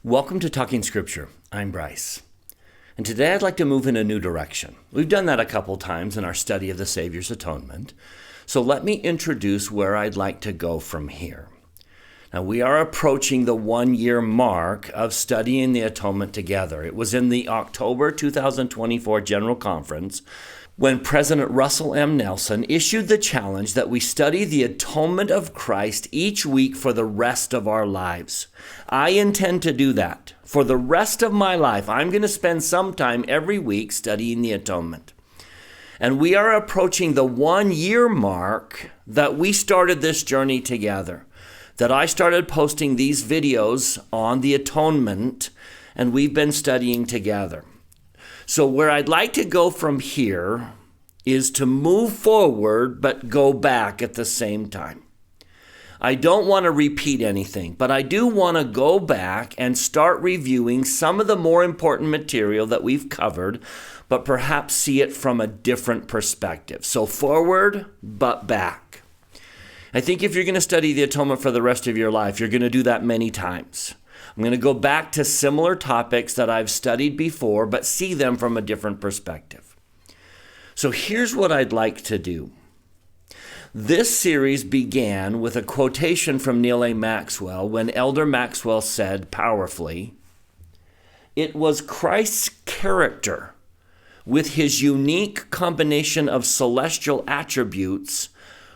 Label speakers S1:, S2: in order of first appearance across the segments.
S1: Welcome to Talking Scripture. I'm Bryce. And today I'd like to move in a new direction. We've done that a couple times in our study of the Savior's atonement. So let me introduce where I'd like to go from here. Now, we are approaching the 1-year mark of studying the atonement together. It was in the October 2024 General Conference when President Russell M. Nelson issued the challenge that we study the atonement of Christ each week for the rest of our lives. I intend to do that. For the rest of my life, I'm going to spend some time every week studying the atonement. And we are approaching the 1-year mark that we started this journey together, that I started posting these videos on the atonement, and we've been studying together. So where I'd like to go from here is to move forward, but go back at the same time. I don't want to repeat anything, but I do want to go back and start reviewing some of the more important material that we've covered, but perhaps see it from a different perspective. So forward, but back. I think if you're going to study the atonement for the rest of your life, you're going to do that many times. I'm going to go back to similar topics that I've studied before, but see them from a different perspective. So here's what I'd like to do. This series began with a quotation from Neal A. Maxwell when Elder Maxwell said powerfully, "It was Christ's character with his unique combination of celestial attributes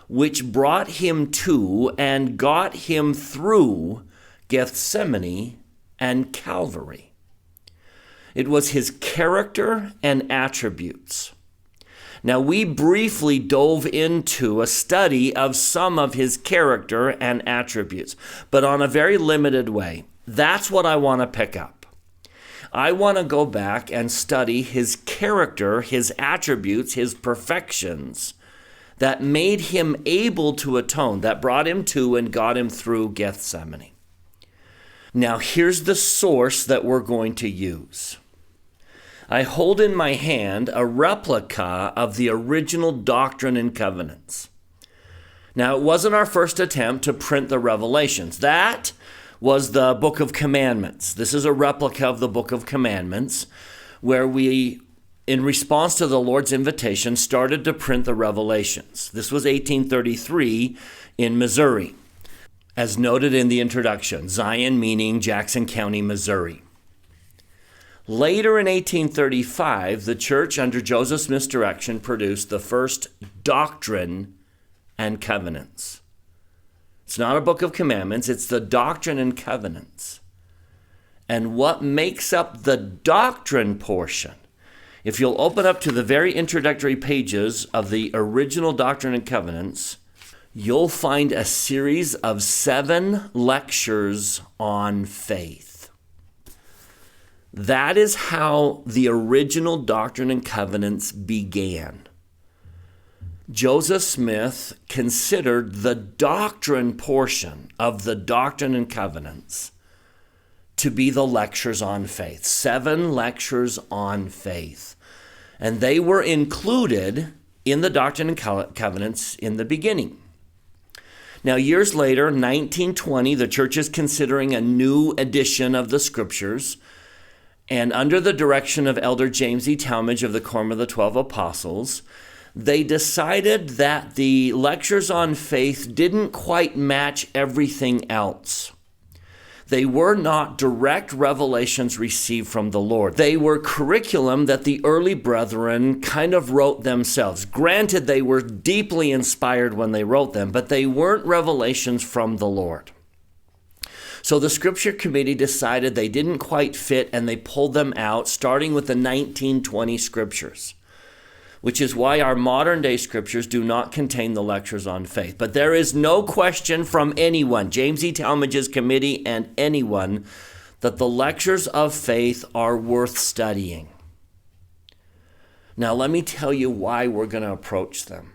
S1: which brought him to and got him through Gethsemane and Calvary." It was his character and attributes. Now, we briefly dove into a study of some of his character and attributes, but on a very limited way. That's what I want to pick up. I want to go back and study his character, his attributes, his perfections that made him able to atone, that brought him to and got him through Gethsemane. Now, here's the source that we're going to use. I hold in my hand a replica of the original Doctrine and Covenants. Now, it wasn't our first attempt to print the Revelations. That was the Book of Commandments. This is a replica of the Book of Commandments, where we, in response to the Lord's invitation, started to print the Revelations. This was 1833 in Missouri. As noted in the introduction, Zion meaning Jackson County, Missouri. Later in 1835, the church under Joseph Smith's direction produced the first Doctrine and Covenants. It's not a book of commandments, it's the Doctrine and Covenants. And what makes up the doctrine portion, if you'll open up to the very introductory pages of the original Doctrine and Covenants, you'll find a series of 7 lectures on faith. That is how the original Doctrine and Covenants began. Joseph Smith considered the doctrine portion of the Doctrine and Covenants to be the lectures on faith. 7 lectures on faith. And they were included in the Doctrine and Covenants in the beginning. Now, years later, 1920, the church is considering a new edition of the Scriptures. And under the direction of Elder James E. Talmage of the Quorum of the 12 Apostles, they decided that the lectures on faith didn't quite match everything else. They were not direct revelations received from the Lord. They were curriculum that the early brethren kind of wrote themselves. Granted, they were deeply inspired when they wrote them, but they weren't revelations from the Lord. So the Scripture Committee decided they didn't quite fit, and they pulled them out, starting with the 1920 Scriptures, which is why our modern-day Scriptures do not contain the lectures on faith. But there is no question from anyone, James E. Talmage's committee and anyone, that the lectures of faith are worth studying. Now, let me tell you why we're going to approach them.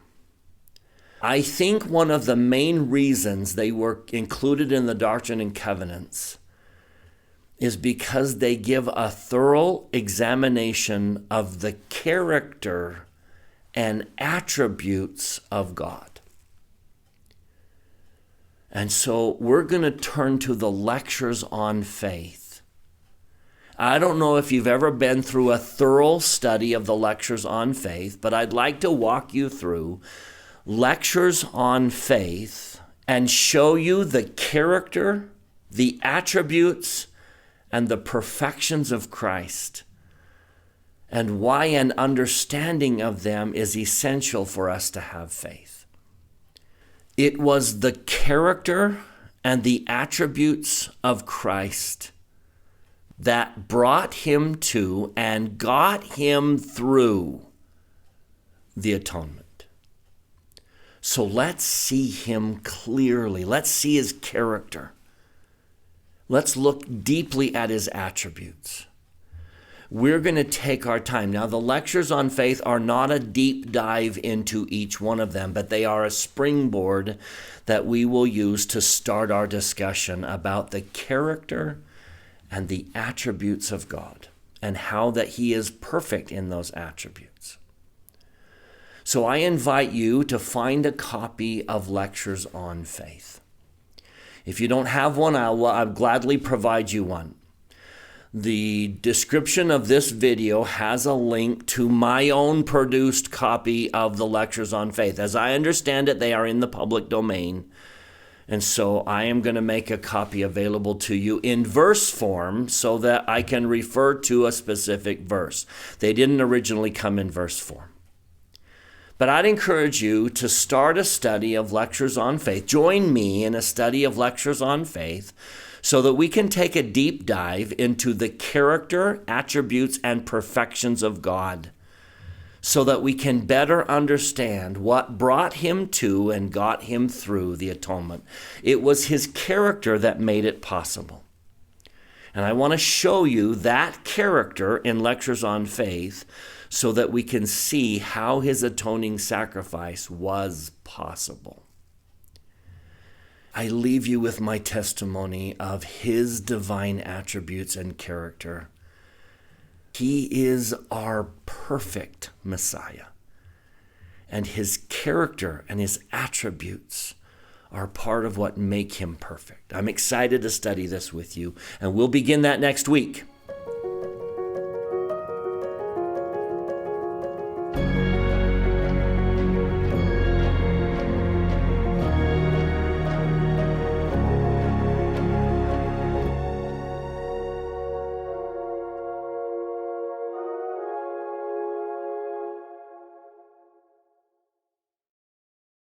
S1: I think one of the main reasons they were included in the Doctrine and Covenants is because they give a thorough examination of the character and attributes of God. And so we're going to turn to the lectures on faith. I don't know if you've ever been through a thorough study of the lectures on faith, but I'd like to walk you through lectures on faith and show you the character, the attributes, and the perfections of Christ, and why an understanding of them is essential for us to have faith. It was the character and the attributes of Christ that brought him to and got him through the atonement. So let's see him clearly. Let's see his character. Let's look deeply at his attributes. We're going to take our time. Now, the lectures on faith are not a deep dive into each one of them, but they are a springboard that we will use to start our discussion about the character and the attributes of God and how that he is perfect in those attributes. So I invite you to find a copy of Lectures on Faith. If you don't have one, I'll gladly provide you one. The description of this video has a link to my own produced copy of the Lectures on Faith. As I understand it, they are in the public domain. And so I am going to make a copy available to you in verse form so that I can refer to a specific verse. They didn't originally come in verse form. But I'd encourage you to start a study of Lectures on Faith. Join me in a study of Lectures on Faith so that we can take a deep dive into the character, attributes, and perfections of God, so that we can better understand what brought him to and got him through the atonement. It was his character that made it possible. And I want to show you that character in Lectures on Faith so that we can see how his atoning sacrifice was possible. I leave you with my testimony of his divine attributes and character. He is our perfect Messiah, and his character and his attributes are part of what make him perfect. I'm excited to study this with you, and we'll begin that next week.